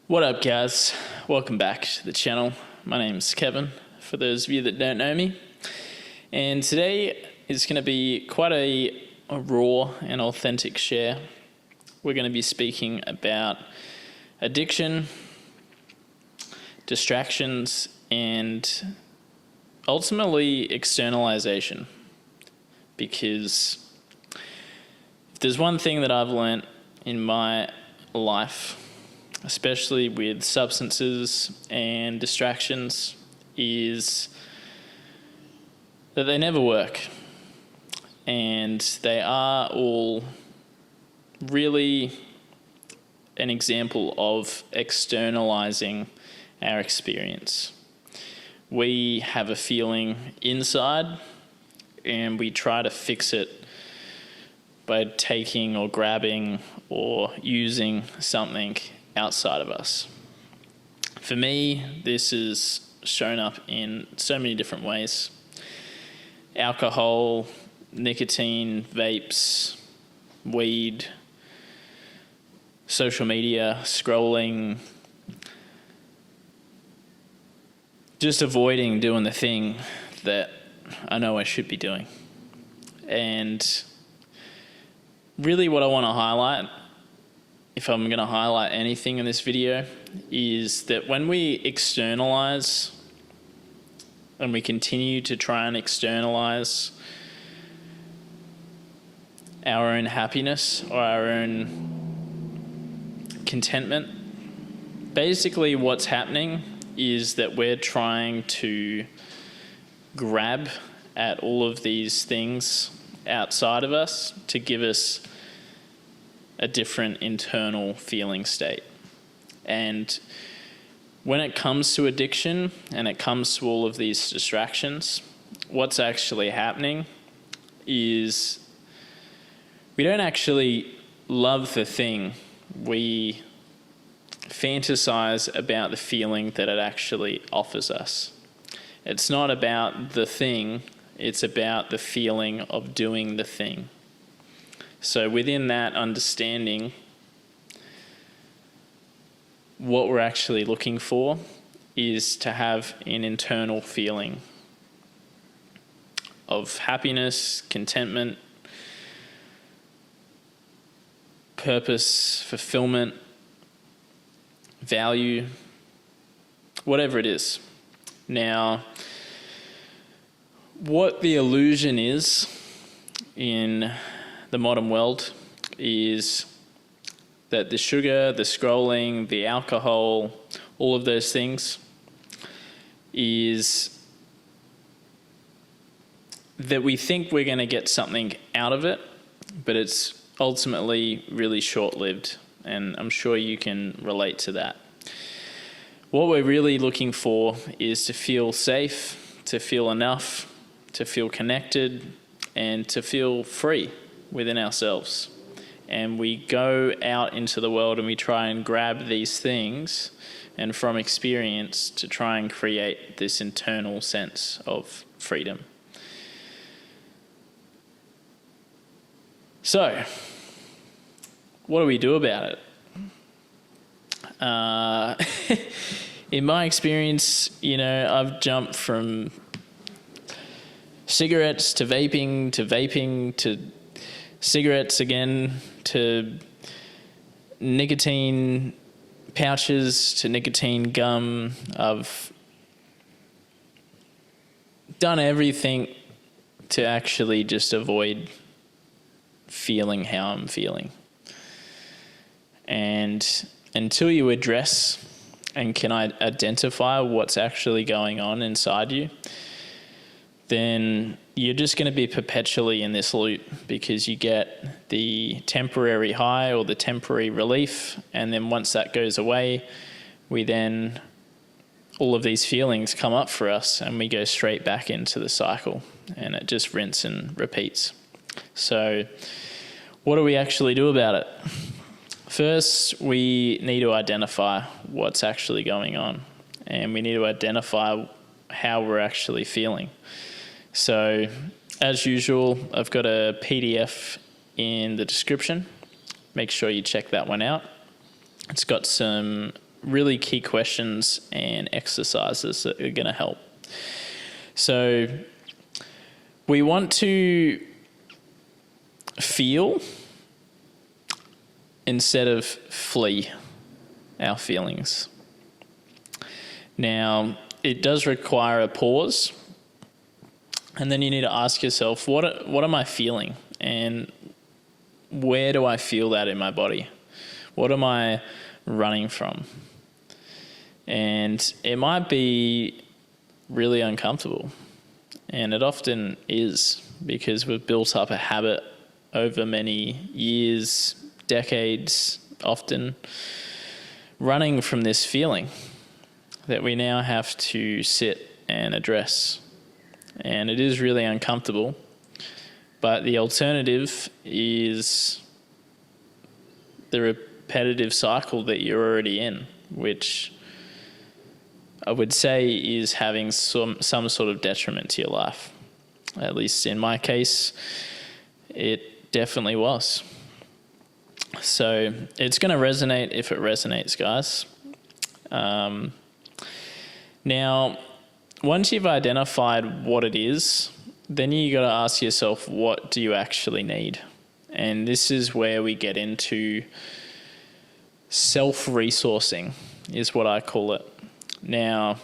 What up, guys? Welcome back to the channel. My name's Kevin, for those of you that don't know me. And today is going to be quite a raw and authentic share. We're going to be speaking about addiction, distractions, and ultimately externalization. Because if there's one thing that I've learned in my life, especially with substances and distractions, is that they never work. And they are all really an example of externalizing our experience. We have a feeling inside and we try to fix it by taking or grabbing or using something outside of us. For me, this is shown up in so many different ways. Alcohol, nicotine, vapes, weed, social media, scrolling, just avoiding doing the thing that I know I should be doing. And really what I want to highlight, if I'm going to highlight anything in this video, is that when we externalize and we continue to try and externalize our own happiness or our own contentment, basically what's happening is that we're trying to grab at all of these things outside of us to give us a different internal feeling state. And when it comes to addiction and it comes to all of these distractions, what's actually happening is we don't actually love the thing. We fantasize about the feeling that it actually offers us. It's not about the thing, it's about the feeling of doing the thing. So within that understanding, what we're actually looking for is to have an internal feeling of happiness, contentment, purpose, fulfillment, value, whatever it is. Now, what the illusion is in the modern world is that the sugar, the scrolling, the alcohol, all of those things, is that we think we're going to get something out of it, but it's ultimately really short-lived, and I'm sure you can relate to that. What we're really looking for is to feel safe, to feel enough, to feel connected, and to feel free within ourselves. And we go out into the world and we try and grab these things, and from experience to try and create this internal sense of freedom. So, what do we do about it? In my experience, I've jumped from cigarettes to vaping to cigarettes again to nicotine pouches to nicotine gum. I've done everything to actually just avoid feeling how I'm feeling. And until you address and can identify what's actually going on inside you, then you're just going to be perpetually in this loop, because you get the temporary high or the temporary relief, and then once that goes away, all of these feelings come up for us and we go straight back into the cycle, and it just rinse and repeats. So what do we actually do about it? First, we need to identify what's actually going on, and we need to identify how we're actually feeling. So, as usual, I've got a PDF in the description. Make sure you check that one out. It's got some really key questions and exercises that are going to help. So we want to feel instead of flee our feelings. Now, it does require a pause, and then you need to ask yourself, what am I feeling, and where do I feel that in my body? What am I running from? And it might be really uncomfortable, and it often is, because we've built up a habit over many years, decades, often running from this feeling that we now have to sit and address. And it is really uncomfortable, but the alternative is the repetitive cycle that you're already in, which I would say is having some sort of detriment to your life. At least in my case, it definitely was. So it's going to resonate if it resonates, guys. Now, once you've identified what it is, then you got to ask yourself, what do you actually need? And this is where we get into self-resourcing, is what I call it. Now,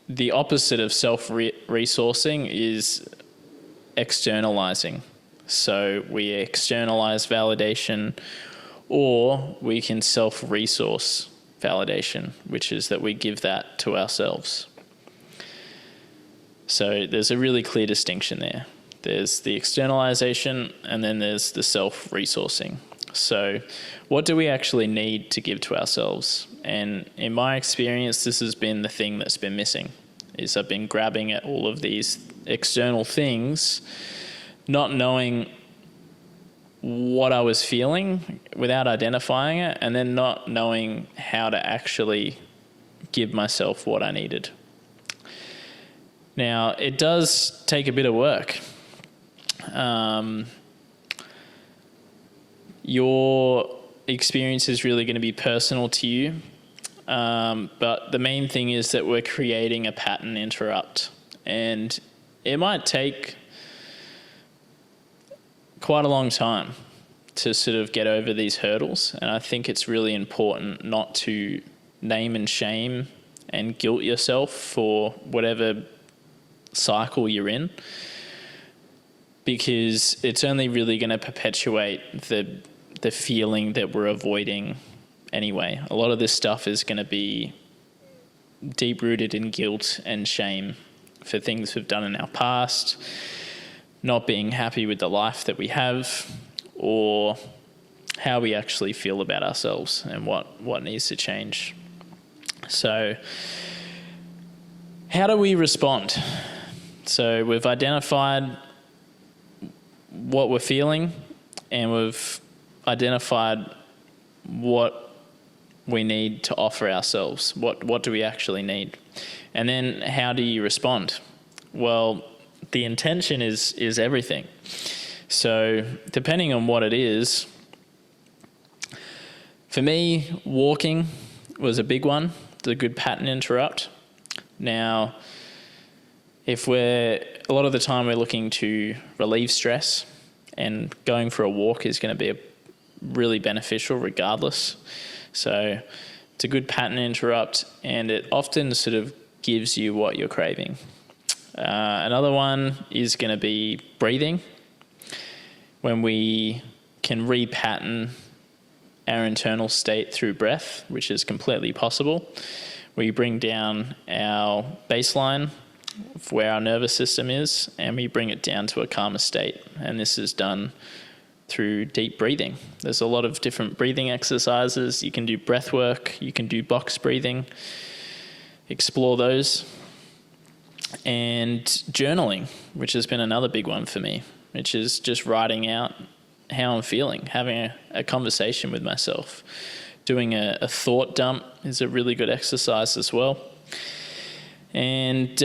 the opposite of self-resourcing is externalizing. So we externalize validation, or we can self-resource validation, which is that we give that to ourselves. So there's a really clear distinction there. There's the externalization, and then there's the self-resourcing. So what do we actually need to give to ourselves? And in my experience, this has been the thing that's been missing, is I've been grabbing at all of these external things, not knowing what I was feeling without identifying it, and then not knowing how to actually give myself what I needed. Now, it does take a bit of work. Your experience is really going to be personal to you, but the main thing is that we're creating a pattern interrupt, and it might take quite a long time to sort of get over these hurdles. And I think it's really important not to name and shame and guilt yourself for whatever cycle you're in, because it's only really going to perpetuate the feeling that we're avoiding anyway. A lot of this stuff is going to be deep rooted in guilt and shame for things we've done in our past, not being happy with the life that we have, or how we actually feel about ourselves and what needs to change. So how do we respond? So we've identified what we're feeling, and we've identified what we need to offer ourselves. What do we actually need? And then how do you respond? Well, the intention is everything. So depending on what it is, for me, walking was a big one. It's a good pattern interrupt. Now, a lot of the time we're looking to relieve stress, and going for a walk is going to be really beneficial regardless. So it's a good pattern interrupt, and it often sort of gives you what you're craving. Another one is going to be breathing. When we can repattern our internal state through breath, which is completely possible, we bring down our baseline of where our nervous system is, and we bring it down to a calmer state. And this is done through deep breathing. There's a lot of different breathing exercises. You can do breath work, you can do box breathing, explore those. And journaling, which has been another big one for me, which is just writing out how I'm feeling, having a conversation with myself. Doing a thought dump is a really good exercise as well. And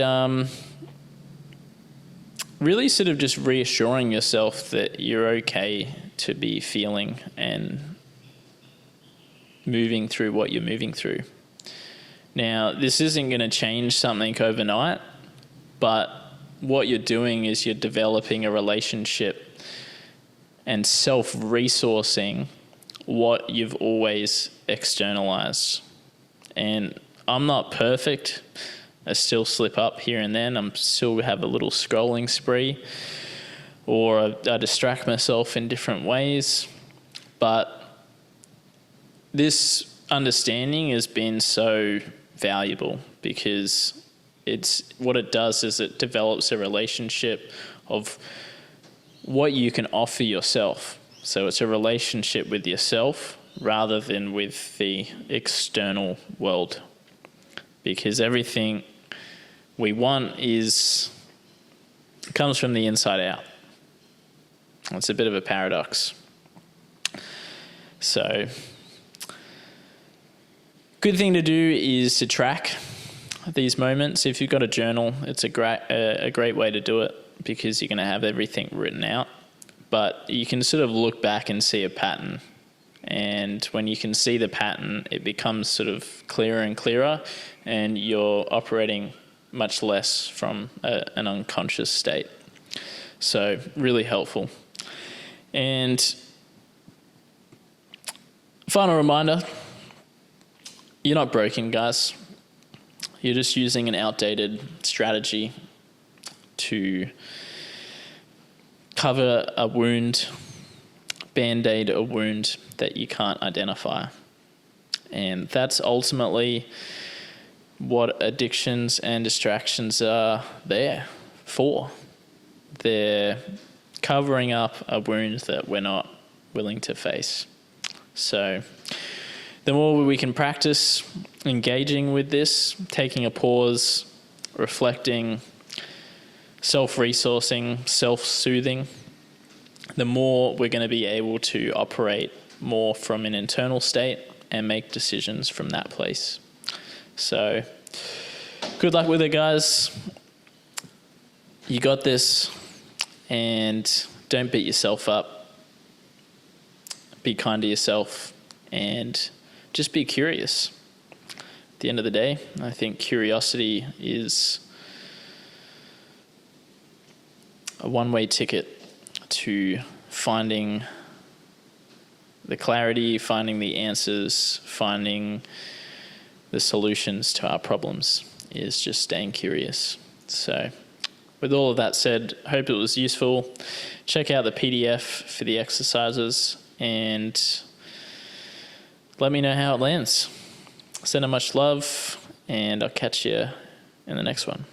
really sort of just reassuring yourself that you're okay to be feeling and moving through what you're moving through. Now, this isn't going to change something overnight, but what you're doing is you're developing a relationship and self-resourcing what you've always externalized. And I'm not perfect. I still slip up here and then. I still have a little scrolling spree, or I distract myself in different ways. But this understanding has been so valuable, because what it does is it develops a relationship of what you can offer yourself. So it's a relationship with yourself rather than with the external world, because everything we want comes from the inside out. It's a bit of a paradox. So, good thing to do is to track these moments. If you've got a journal, it's a great way to do it, because you're going to have everything written out. But you can sort of look back and see a pattern. And when you can see the pattern, it becomes sort of clearer and clearer, and you're operating much less from an unconscious state. So really helpful. And final reminder, you're not broken, guys. You're just using an outdated strategy to cover a wound, band-aid a wound that you can't identify. And that's ultimately what addictions and distractions are there for. They're covering up a wound that we're not willing to face. So the more we can practice engaging with this, taking a pause, reflecting, self-resourcing, self-soothing, the more we're going to be able to operate more from an internal state and make decisions from that place. So good luck with it, guys. You got this, and don't beat yourself up. Be kind to yourself and just be curious. At the end of the day, I think curiosity is a one-way ticket to finding the clarity, finding the answers, finding the solutions to our problems, is just staying curious. So with all of that said, hope it was useful. Check out the PDF for the exercises and let me know how it lands. Send much love, and I'll catch you in the next one.